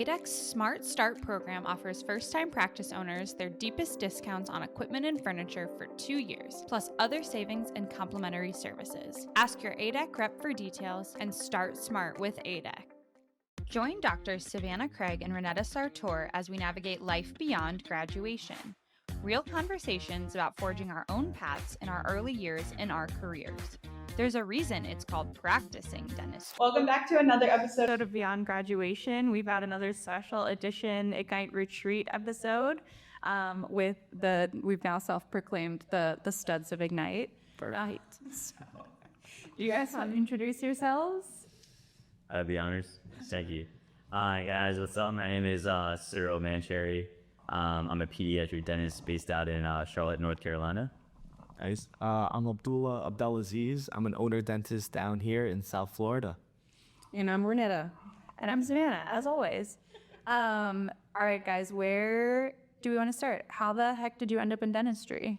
ADEC's Smart Start program offers first-time practice owners their deepest discounts on equipment and furniture for 2 years, plus other savings and complimentary services. Ask your ADEC rep for details and start smart with ADEC. Join Doctors Savanah Craig and Ronnetta Sartor as we navigate life beyond graduation. Real conversations about forging our own paths in our early years in our careers. There's a reason it's called practicing dentistry. Welcome back to another episode of Beyond Graduation. We've had another special edition Ignite Retreat episode we've now self-proclaimed the studs of Ignite. Right. So, do you guys want to introduce yourselves? I'd be honored. Thank you. Hi guys, what's up? My name is Cyril Manchery. I'm a pediatric dentist based out in Charlotte, North Carolina. Nice. I'm Abdullah Aziz. I'm an owner dentist down here in South Florida. And I'm Ronnetta. And I'm Savanah, as always. All right, guys, where do we want to start? How the heck did you end up in dentistry?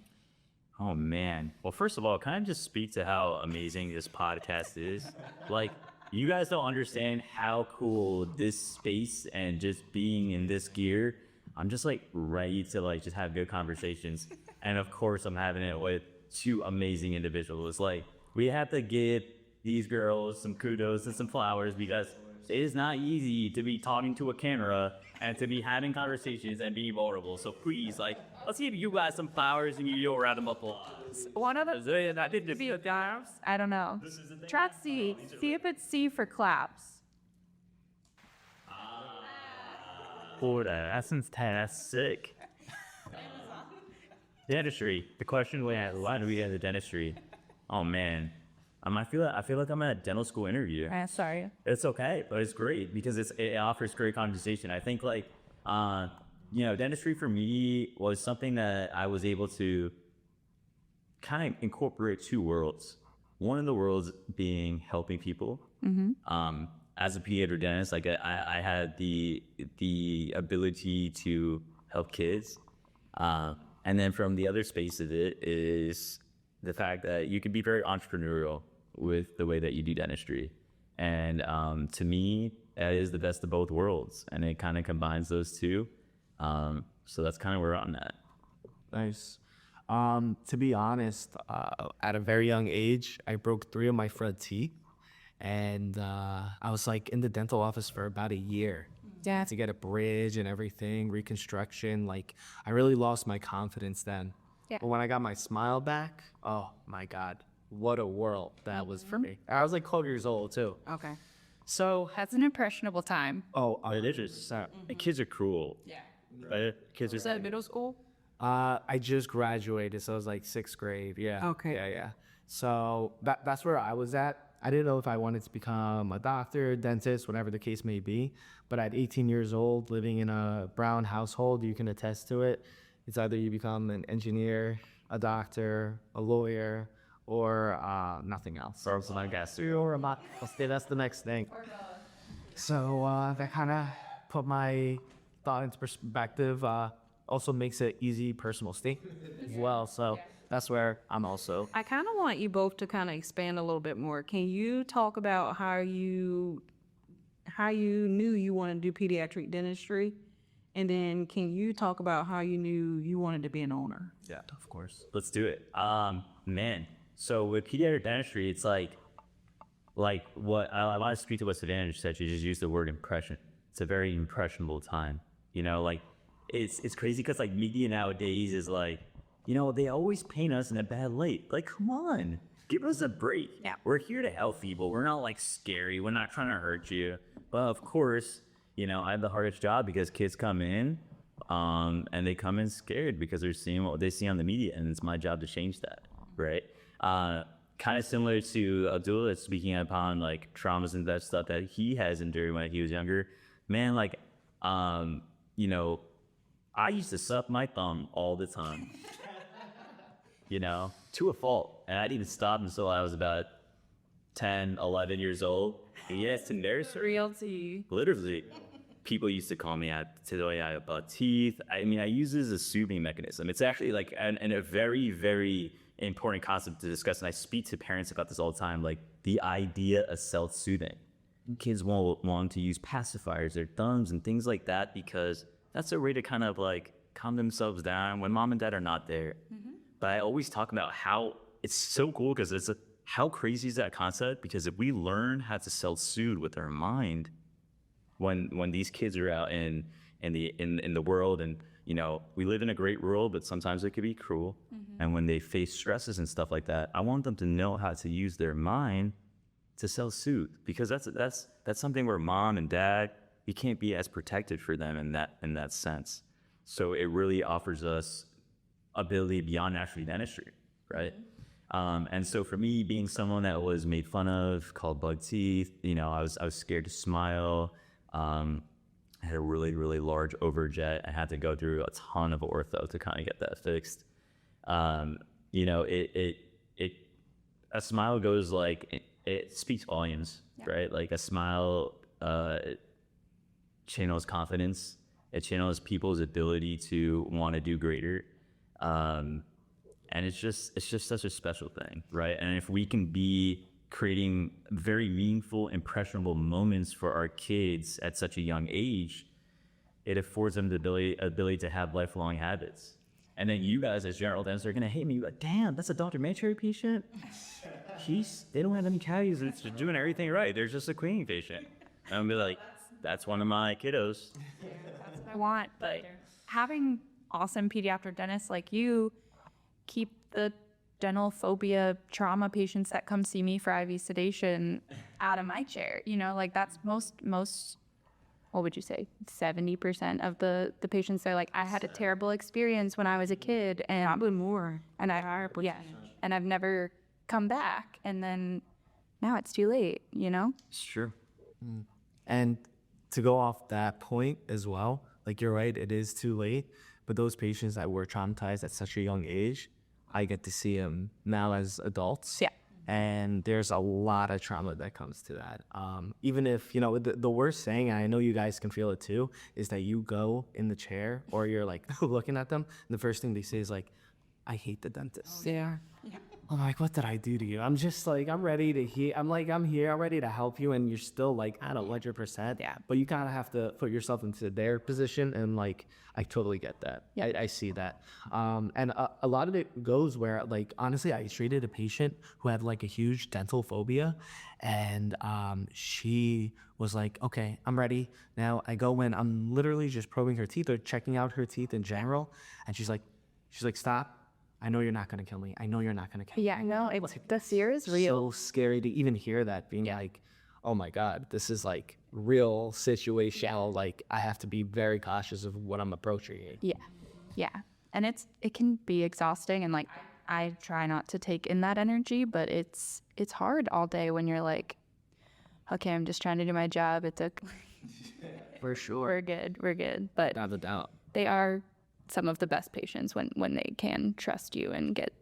Oh man. Well, first of all, can I just speak to how amazing this podcast is? Like, you guys don't understand how cool this space and just being in this gear. I'm just like ready to just have good conversations. And of course I'm having it with two amazing individuals. Like, we have to give these girls some kudos and some flowers because it is not easy to be talking to a camera and to be having conversations and being vulnerable. So please, let's give you guys some flowers and give you a round of applause. One of them, I don't know. Try to see if it's C for claps. Florida, that's intense. That's sick. Dentistry. The question we had: why do we have the dentistry? Oh man, I feel like I'm at a dental school interview. Sorry. It's okay, but it's great because it offers great conversation. I think dentistry for me was something that I was able to kind of incorporate two worlds. One of the worlds being helping people. Mm-hmm. As a pediatric dentist, I had the ability to help kids. And then from the other space of it is the fact that you can be very entrepreneurial with the way that you do dentistry. And to me, that is the best of both worlds. And it kind of combines those two. So that's kind of where I'm at. Nice. To be honest, at a very young age, I broke 3 of my front teeth. And I was in the dental office for about a year. Yeah. To get a bridge and everything, reconstruction. I really lost my confidence then. Yeah. But when I got my smile back, oh my God, what a world that was for me. I was 12 years old too. Okay. So that's an impressionable time. It is. Kids are cruel. Yeah. Right? Kids are. Was that middle school? I just graduated, so I was 6th grade. Yeah. Okay. Yeah. So that's where I was at. I didn't know if I wanted to become a doctor, dentist, whatever the case may be. But at 18 years old, living in a brown household, you can attest to it. It's either you become an engineer, a doctor, a lawyer, or nothing else. Or I guess. That's the next thing. So that kind of put my thought into perspective. Also makes it easy personal statement as well. So that's where I'm also. I kind of want you both to kind of expand a little bit more. Can you talk about how you knew you wanted to do pediatric dentistry? And then can you talk about how you knew you wanted to be an owner? Yeah, of course. Let's do it. Man. So with pediatric dentistry, it's what I want to speak to what Savanah said. She just used the word impression. It's a very impressionable time. It's crazy because media nowadays is they always paint us in a bad light. Come on, give us a break. Yeah. We're here to help people. We're not scary. We're not trying to hurt you. But of course, I have the hardest job because kids come in, and they come in scared because they're seeing what they see on the media, and it's my job to change that, right? Kind of similar to Abdullah speaking upon traumas and that stuff that he has endured when he was younger. Man, I used to suck my thumb all the time. To a fault. And I didn't stop until I was about 10, 11 years old. And yes, to nursery. Realty. Literally. People used to call me out to the way I about teeth. I use it as a soothing mechanism. It's actually a very, very important concept to discuss. And I speak to parents about this all the time. The idea of self-soothing. kids won't want to use pacifiers, their thumbs and things like that, because that's their way to kind of like calm themselves down when mom and dad are not there. But I always talk about how it's so cool because how crazy is that concept? Because if we learn how to self-soothe with our mind, when these kids are out in the world, and you know, we live in a great world, but sometimes it could be cruel. And when they face stresses and stuff like that, I want them to know how to use their mind to self-soothe, because that's something where mom and dad, we can't be as protected for them in that sense. So it really offers us ability beyond naturally dentistry, right? And so for me, being someone that was made fun of, called bug teeth, you know, I was scared to smile. I had a really, really large overjet. I had to go through a ton of ortho to kind of get that fixed. You know, a smile goes like, it speaks volumes, right? Like a smile channels confidence. It channels people's ability to want to do greater. And it's just such a special thing, right? And if we can be creating very meaningful, impressionable moments for our kids at such a young age, it affords them the ability to have lifelong habits. And then you guys as general dentists are gonna hate me, like, damn, that's a Dr. Manchery patient? They don't have any cavities, they're doing everything right. They're just a cleaning patient. And I'll be like, that's one of my kiddos. That's what I want. But having awesome pediatric dentists like you keep the dental phobia trauma patients that come see me for IV sedation out of my chair. You know, like that's most, what would you say, 70% of the patients are like, I had a terrible experience when I was a kid, and Probably more. and and I've never come back, and then now it's too late, you know? It's true. And to go off that point as well, like you're right, it is too late. But those patients that were traumatized at such a young age, I get to see them now as adults. Yeah. And there's a lot of trauma that comes to that. Even if, you know, the worst thing, and I know you guys can feel it too, is that you go in the chair or you're like looking at them, and the first thing they say is like, I hate the dentist. Yeah. I'm like, what did I do to you? I'm just like, I'm ready to hear. I'm like, I'm here. I'm ready to help you. And you're still like, I don't 100%. Yeah. But you kind of have to put yourself into their position. And like, I totally get that. Yeah. I see that. And a lot of it goes where, like, honestly, I treated a patient who had like a huge dental phobia. And she was like, okay, I'm ready. Now I go in, I'm literally just probing her teeth or checking out her teeth in general. And she's like, stop. I know you're not going to kill me. I know you're not going to kill me. Yeah, I know. The fear is real. So scary to even hear that, being like, oh my God, this is like real situational. Like, I have to be very cautious of what I'm approaching. Yeah. And it can be exhausting, and like I try not to take in that energy, but it's hard all day when you're like, okay, I'm just trying to do my job. It's okay. For sure. We're good. But Without a doubt. they are some of the best patients when they can trust you and get,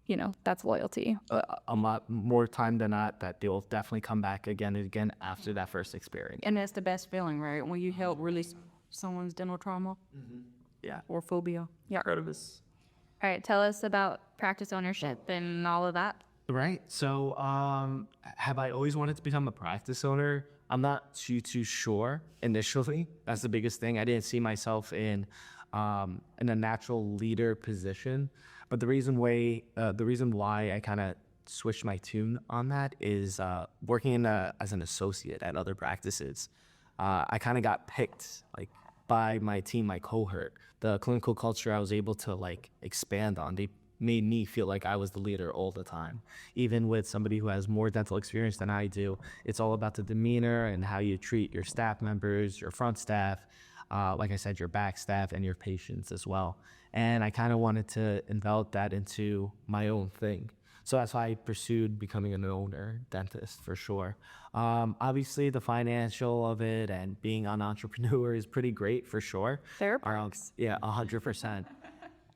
you know, that's loyalty. A lot more time than not that they'll definitely come back again and again after that first experience. And that's the best feeling, right? When you help release someone's dental trauma Yeah. or phobia. Yeah. Part of us. All right, tell us about practice ownership and all of that. Right. So, have I always wanted to become a practice owner? I'm not too sure initially. That's the biggest thing. I didn't see myself in a natural leader position. But the reason why I kind of switched my tune on that is working as an associate at other practices. I kind of got picked like by my team, my cohort. The clinical culture I was able to like expand on. They made me feel like I was the leader all the time. Even with somebody who has more dental experience than I do, it's all about the demeanor and how you treat your staff members, your front staff, like I said, your back staff and your patients as well. And I kind of wanted to envelop that into my own thing. So that's why I pursued becoming an owner dentist for sure. Obviously, the financial of it and being an entrepreneur is pretty great for sure. There are perks. Yeah, 100%.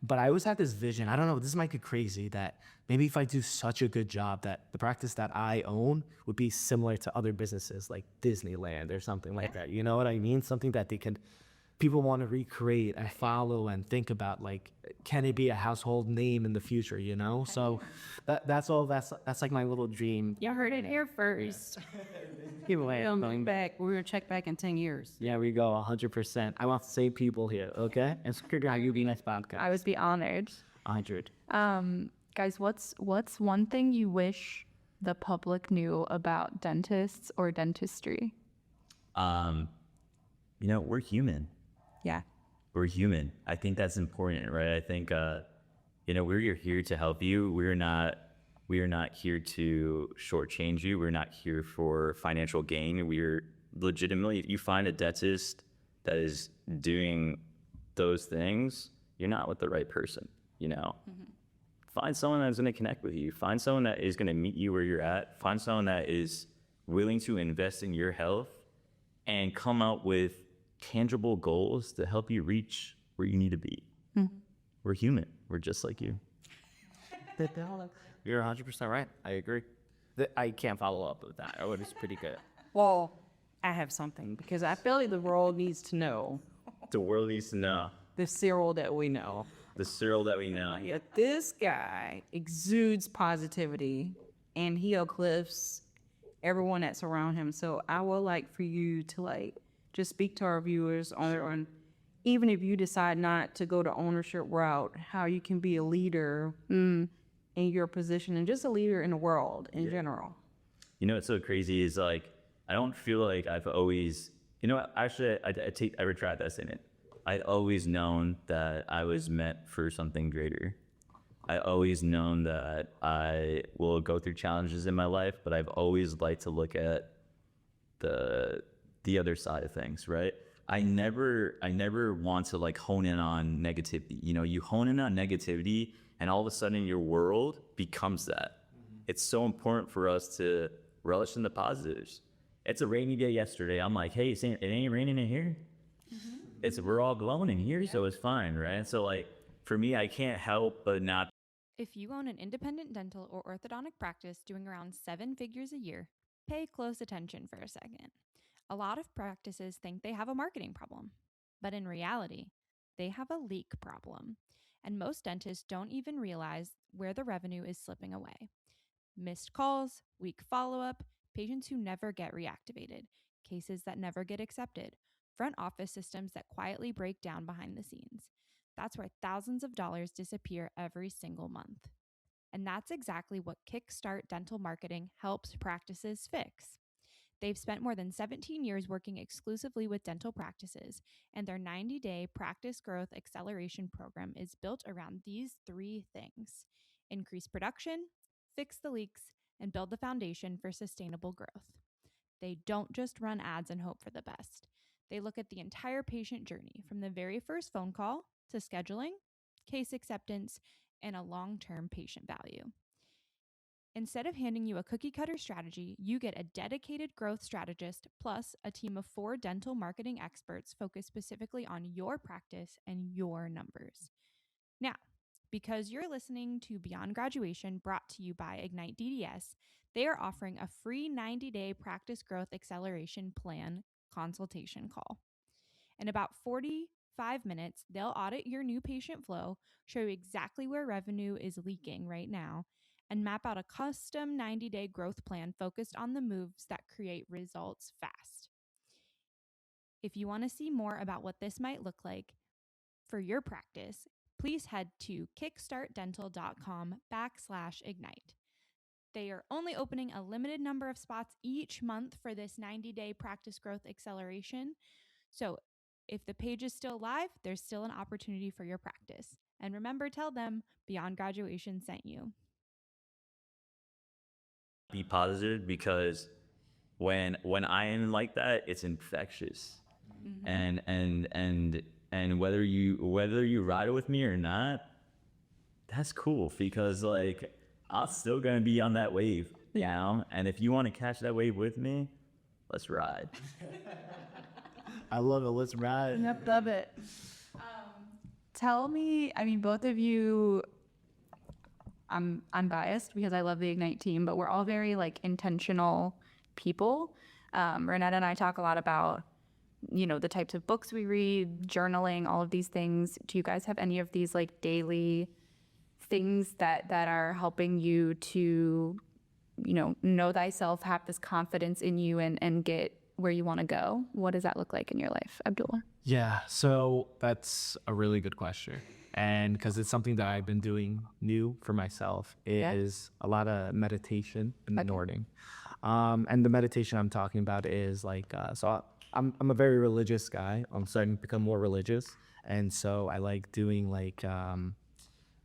But I always had this vision, I don't know, this might get crazy, that maybe if I do such a good job that the practice that I own would be similar to other businesses like Disneyland or something like that. You know what I mean? Something that they can people want to recreate and follow and think about, like, can it be a household name in the future, you know? So that's like my little dream. You heard it here first. Going back, we're gonna check back in 10 years. Yeah, we go 100%. I want to save people here, okay? And figure out you be next podcast. I would be honored. 100. Guys, what's one thing you wish the public knew about dentists or dentistry? We're human. Yeah. We're human. I think that's important, right? I think, we're here to help you. We are not here to shortchange you. We're not here for financial gain. We're legitimately, if you find a dentist that is doing those things, you're not with the right person, Find someone that's going to connect with you. Find someone that is going to meet you where you're at. Find someone that is willing to invest in your health and come out with tangible goals to help you reach where you need to be. We're human. We're just like you. You're 100% right. I agree. I can't follow up with that. Oh, it's pretty good. Well, I have something because I feel like the world needs to know The world needs to know. the Cyril that we know. The Cyril that we know. Yeah, this guy exudes positivity and he uplifts everyone that's around him. So I would like for you to just speak to our viewers on even if you decide not to go the ownership route, how you can be a leader in your position and just a leader in the world in general. What's so crazy is I don't feel like I've always, actually I retract that statement. I'd always known that I was meant for something greater. I always known that I will go through challenges in my life, but I've always liked to look at the other side of things, right? I never want to hone in on negativity. You hone in on negativity and all of a sudden your world becomes that. It's so important for us to relish in the positives. It's a rainy day yesterday. I'm like, hey, it ain't raining in here. We're all glowing in here, so it's fine, right? So for me, I can't help but not. If you own an independent dental or orthodontic practice doing around 7 figures a year, pay close attention for a second. A lot of practices think they have a marketing problem, but in reality, they have a leak problem. And most dentists don't even realize where the revenue is slipping away. Missed calls, weak follow-up, patients who never get reactivated, cases that never get accepted, front office systems that quietly break down behind the scenes. That's where thousands of dollars disappear every single month. And that's exactly what Kickstart Dental Marketing helps practices fix. They've spent more than 17 years working exclusively with dental practices, and their 90-day practice growth acceleration program is built around these 3 things: increase production, fix the leaks, and build the foundation for sustainable growth. They don't just run ads and hope for the best. They look at the entire patient journey, from the very first phone call to scheduling, case acceptance, and a long-term patient value. Instead of handing you a cookie-cutter strategy, you get a dedicated growth strategist plus a team of 4 dental marketing experts focused specifically on your practice and your numbers. Now, because you're listening to Beyond Graduation, brought to you by Ignite DDS, they are offering a free 90-day practice growth acceleration plan consultation call. In about 45 minutes, they'll audit your new patient flow, show you exactly where revenue is leaking right now, and map out a custom 90-day growth plan focused on the moves that create results fast. If you want to see more about what this might look like for your practice, please head to kickstartdental.com/ignite. They are only opening a limited number of spots each month for this 90-day practice growth acceleration. So if the page is still live, there's still an opportunity for your practice. And remember, tell them Beyond Graduation sent you. Be positive, because when I am like that, it's infectious. And whether you ride it with me or not, that's cool, because I'm still gonna be on that wave, and if you want to catch that wave with me, let's ride. I love it. Let's ride. Yep, love it. Tell me, both of you, I'm biased because I love the Ignite team, but we're all very intentional people. Ronnetta and I talk a lot about the types of books we read, journaling, all of these things. Do you guys have any of these like daily things that are helping you to, know thyself, have this confidence in you and get where you want to go? What does that look like in your life, Abdullah? Yeah, so that's a really good question. And because it's something that I've been doing new for myself, is a lot of meditation in the morning. And the meditation I'm talking about is like, I'm a very religious guy. I'm starting to become more religious. And so I like doing like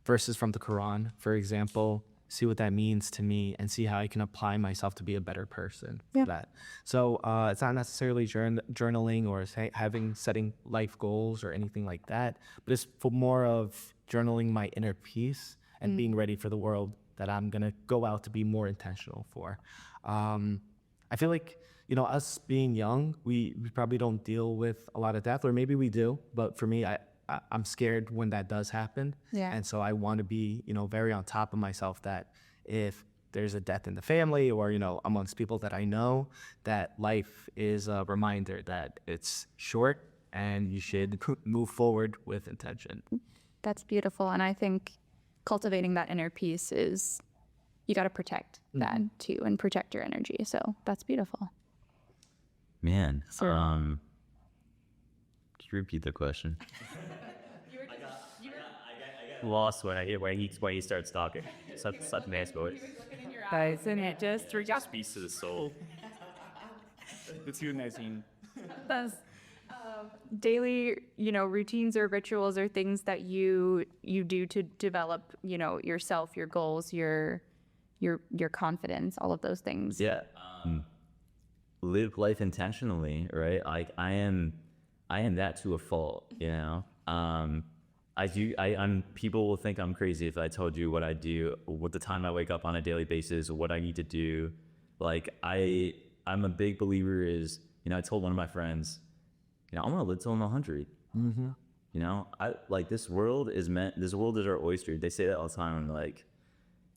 verses from the Quran, for example, see what that means to me and see how I can apply myself to be a better person for that. So it's not necessarily journaling or setting life goals or anything like that, but it's for more of journaling my inner peace and being ready for the world that I'm going to go out to be more intentional for. I feel like, us being young, we probably don't deal with a lot of death, or maybe we do, but for me, I'm scared when that does happen. Yeah. And so I want to be, very on top of myself that if there's a death in the family or, amongst people that I know, that life is a reminder that it's short and you should move forward with intention. That's beautiful. And I think cultivating that inner peace is, you got to protect that too and protect your energy. So that's beautiful. Man, could you repeat the question? I got lost when I hear when he starts talking. Such a nice voice. Guys, and it just Speaks to the soul. It's you, Nazim. That's daily, routines or rituals or things that you do to develop, yourself, your goals, your confidence, all of those things. Yeah. Live life intentionally, right? Like I am that to a fault, people will think I'm crazy if I told you what I do, what the time I wake up on a daily basis, what I need to do. Like I'm a big believer is, I told one of my friends, I want to live till I'm 100. I like this world is our oyster. They say that all the time.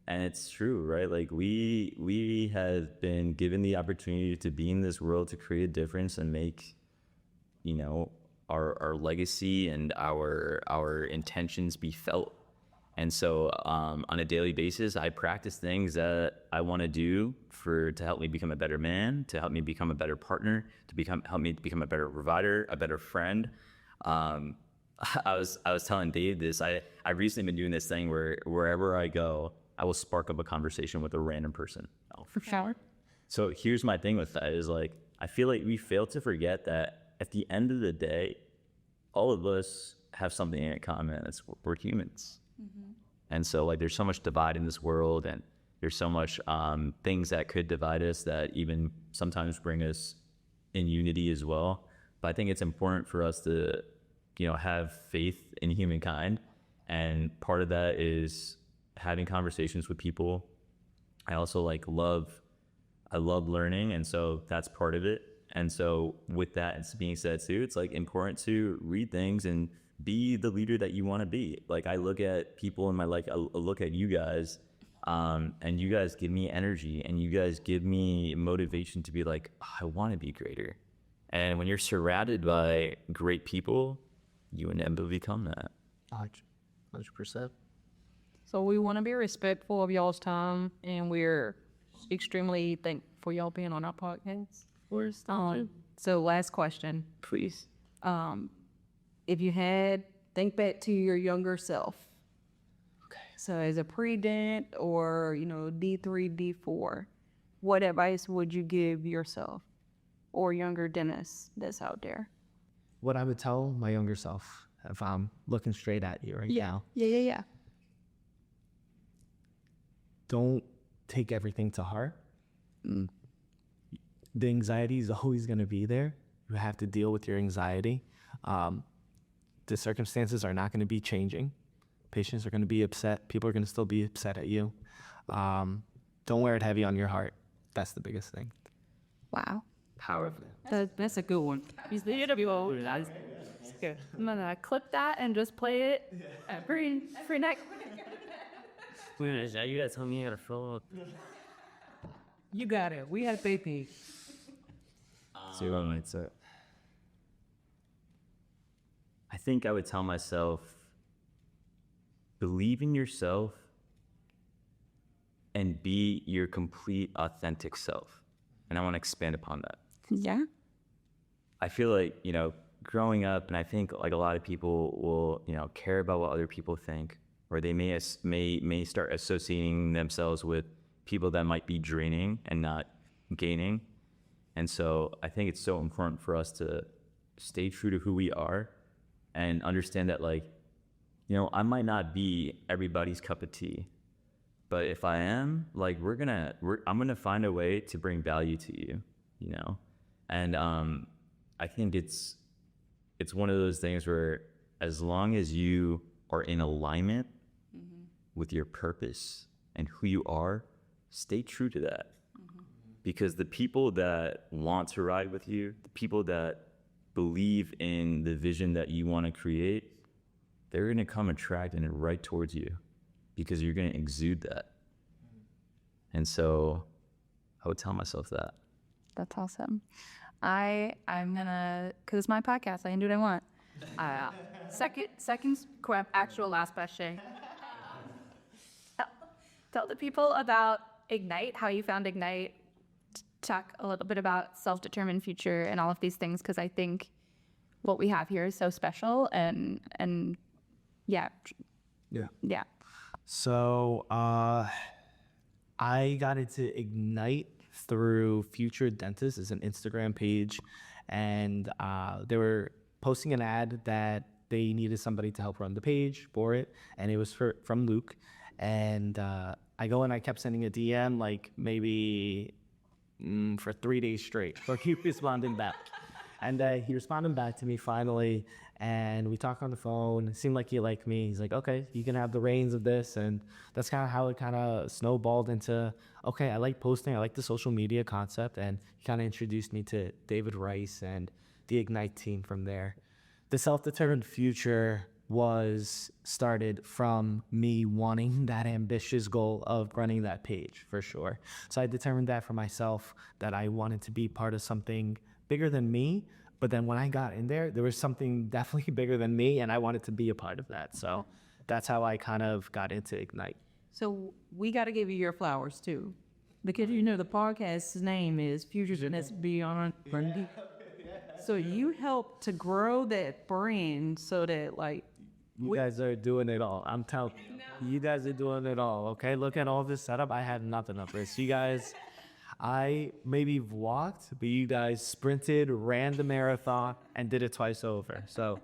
And it's true, right? Like we have been given the opportunity to be in this world to create a difference and make, our legacy and our intentions be felt. And so on a daily basis, I practice things that I want to do to help me become a better man, to help me become a better partner, help me become a better provider, a better friend. I was telling Dave this. I recently been doing this thing where wherever I go, I will spark up a conversation with a random person. For sure. So here's my thing with that is I feel like we fail to forget that at the end of the day, all of us have something in common. We're humans. And so there's so much divide in this world, and there's so much things that could divide us that even sometimes bring us in unity as well. But I think it's important for us to, have faith in humankind. And part of that is having conversations with people. I also I love learning, and so that's part of it. And so with that being said too, it's important to read things and be the leader that you want to be. I look at people in my life, I look at you guys, and you guys give me energy, and you guys give me motivation to be I want to be greater. And when you're surrounded by great people, you inevitably become that. 100%. So we want to be respectful of y'all's time, and we're extremely thankful for y'all being on our podcast. So last question, Please. if you think back to your younger self. Okay. So as a pre-dent or, D3, D4, what advice would you give yourself or younger dentists that's out there? What I would tell my younger self, if I'm looking straight at you now. Yeah. Don't take everything to heart. The anxiety is always going to be there. You have to deal with your anxiety. The circumstances are not going to be changing. Patients are going to be upset. People are going to still be upset at you. Don't wear it heavy on your heart. That's the biggest thing. Wow. Powerful. That's a good one. He's beautiful. I'm gonna clip that and just play it every night. Wait a minute, you gotta tell me I gotta fill up. You got it. We had baby. So you want to think I would tell myself, believe in yourself and be your complete authentic self. And I want to expand upon that. Yeah. I feel like, growing up, and I think like a lot of people will, care about what other people think, or they may start associating themselves with people that might be draining and not gaining. And so I think it's so important for us to stay true to who we are and understand that, like, I might not be everybody's cup of tea, but if I am, like, I'm gonna find a way to bring value to you, and I think it's one of those things where as long as you are in alignment with your purpose and who you are, stay true to that. Because the people that want to ride with you, the people that believe in the vision that you want to create, they're going to come attracting it right towards you because you're going to exude that. And so I would tell myself that. That's awesome. I'm gonna, cause it's my podcast, I can do what I want. Actual last question. Tell the people about Ignite, how you found Ignite. Talk a little bit about self-determined future and all of these things, because I think what we have here is so special and yeah. So I got into Ignite through Future Dentist. It's an Instagram page, and they were posting an ad that they needed somebody to help run the page for it, and it was from Luke. And I go and I kept sending a DM like maybe for 3 days straight. So he responded back. And he responded back to me finally, and we talked on the phone. It seemed like he liked me. He's like, okay, you can have the reins of this. And that's kind of how it kind of snowballed into, okay, I like posting. I like the social media concept. And he kind of introduced me to David Rice and the Ignite team from there. The Self-Determined Future was started from me wanting that ambitious goal of running that page, for sure. So I determined that for myself, that I wanted to be part of something bigger than me. But then when I got in there was something definitely bigger than me, and I wanted to be a part of that. So that's how I kind of got into Ignite. So we got to give you your flowers too, because the podcast's name is Futures and That's Beyond Branding. So you helped to grow that brand so that, like, you guys are doing it all. I'm telling you, you guys are doing it all. Okay, look at all this setup. I had nothing of this. You guys, I maybe walked, but you guys sprinted, ran the marathon, and did it twice over. So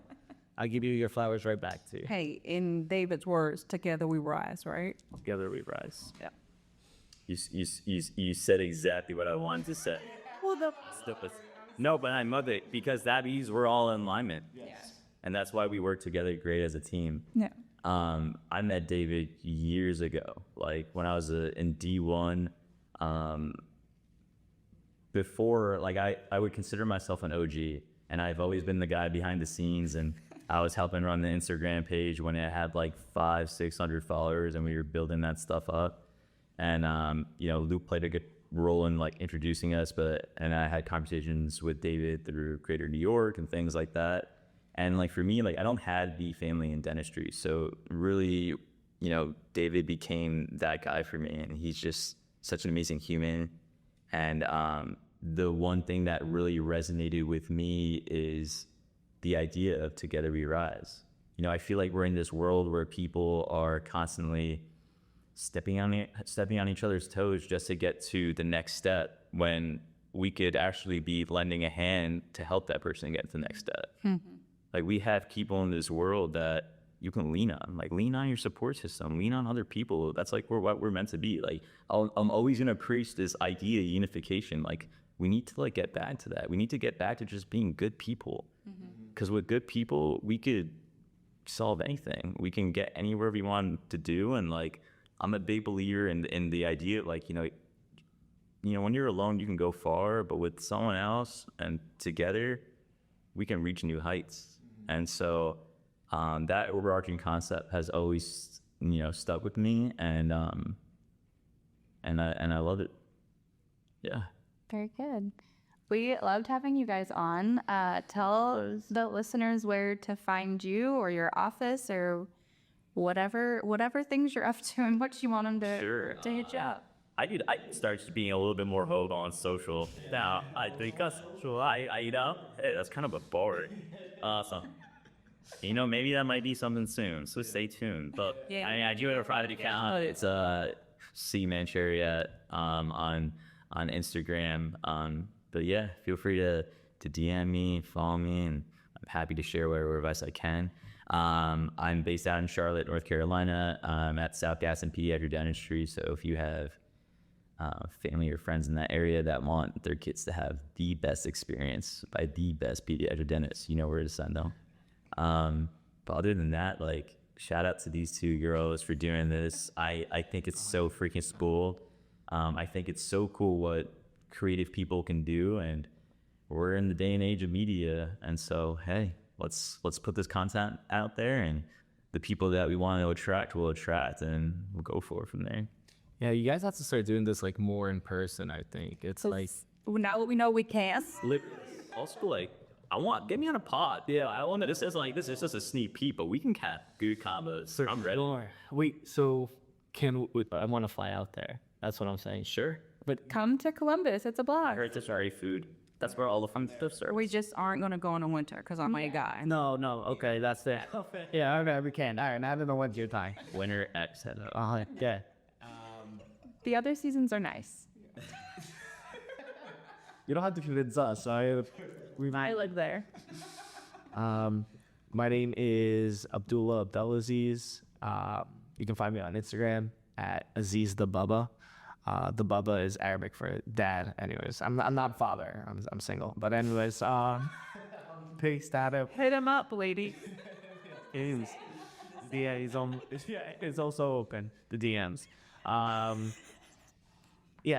I'll give you your flowers right back to you. Hey, in David's words, together we rise, right? Together we rise. Yeah. You said exactly what I wanted to say. Well, No, but I love it because that means we're all in alignment. Yes. And that's why we work together great as a team. Yeah. I met David years ago, like when I was in D1. Before, like I would consider myself an OG, and I've always been the guy behind the scenes, and I was helping run the Instagram page when it had like 500-600 followers, and we were building that stuff up. And Luke played a good role in like introducing us, and I had conversations with David through Greater New York and things like that. And like for me, like I don't have the family in dentistry, so really, David became that guy for me, and he's just such an amazing human. And the one thing that really resonated with me is the idea of Together We Rise. I feel like we're in this world where people are constantly stepping on each other's toes just to get to the next step, when we could actually be lending a hand to help that person get to the next step. Mm-hmm. Like we have people in this world that you can lean on, like lean on your support system, lean on other people. That's like what we're meant to be. Like I'm always going to preach this idea of unification. Like we need to like get back to that. We need to get back to just being good people. Because with good people, we could solve anything. We can get anywhere we want to do. And like, I'm a big believer in the idea of like, when you're alone, you can go far, but with someone else and together, we can reach new heights. And so that overarching concept has always, stuck with me, and I love it. Yeah. Very good. We loved having you guys on. Tell the listeners where to find you or your office or whatever things you're up to and what you want them to hit you up. I start being a little bit more vocal on social. Now, I think on social, hey, that's kind of a boring. So, maybe that might be something soon. So stay tuned. But I do have a private account. It's C Manchery on Instagram. But yeah, feel free to DM me, follow me, and I'm happy to share whatever advice I can. I'm based out in Charlotte, North Carolina. I'm at South Gaston Pediatric Dentistry. So if you have family or friends in that area that want their kids to have the best experience by the best pediatric dentist, you know where to send them. But other than that, shout out to these two girls for doing this. I think it's so freaking spooled. I think it's so cool what creative people can do, and we're in the day and age of media, and so hey, let's put this content out there, and the people that we want to attract will attract, and we'll go for it from there. Yeah, you guys have to start doing this more in person. I think it's now we know we can. Also, get me on a pod. Yeah, I want to. This is just a sneak peek, but we can have good combos. Sure. I'm ready. Wait, so I want to fly out there. That's what I'm saying. Sure. But come to Columbus. It's a I blog. heard there's already food. That's where all the fun stuff starts. We just aren't going to go in the winter because I'm a guy. No, okay, that's it. Yeah, okay, we can. All right, now I don't know what your time. Winter X. Yeah. The other seasons are nice. You don't have to convince us. I live there. My name is Abdullah Aziz. You can find me on Instagram at Aziz the Bubba. The Bubba is Arabic for dad. Anyways, I'm not father. I'm single. But anyways, peace, dad. Hit him up, lady. It's also open, the DMs.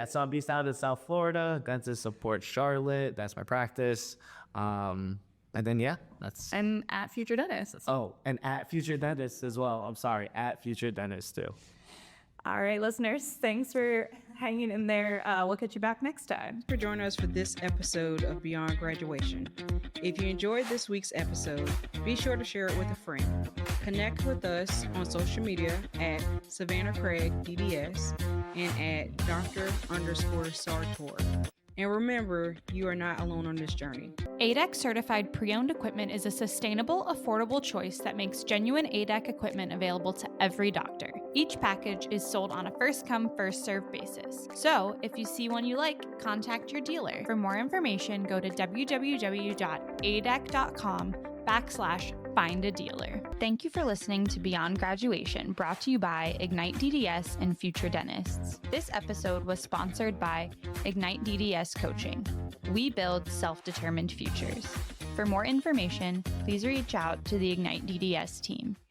So I'm based out in South Florida. Dentist support Charlotte. That's my practice. And then that's. And at Future Dentist. And at Future Dentist as well. I'm sorry, at Future Dentist too. All right, listeners, thanks for hanging in there. We'll catch you back next time. For joining us for this episode of Beyond Graduation. If you enjoyed this week's episode, be sure to share it with a friend. Connect with us on social media at Savanah Craig DDS and at Dr_Sartor. And remember, you are not alone on this journey. ADEC certified pre-owned equipment is a sustainable, affordable choice that makes genuine ADEC equipment available to every doctor. Each package is sold on a first-come, first-served basis. So, if you see one you like, contact your dealer. For more information, go to www.adec.com/find a dealer. Thank you for listening to Beyond Graduation, brought to you by Ignite DDS and Future Dentists. This episode was sponsored by Ignite DDS Coaching. We build self-determined futures. For more information, please reach out to the Ignite DDS team.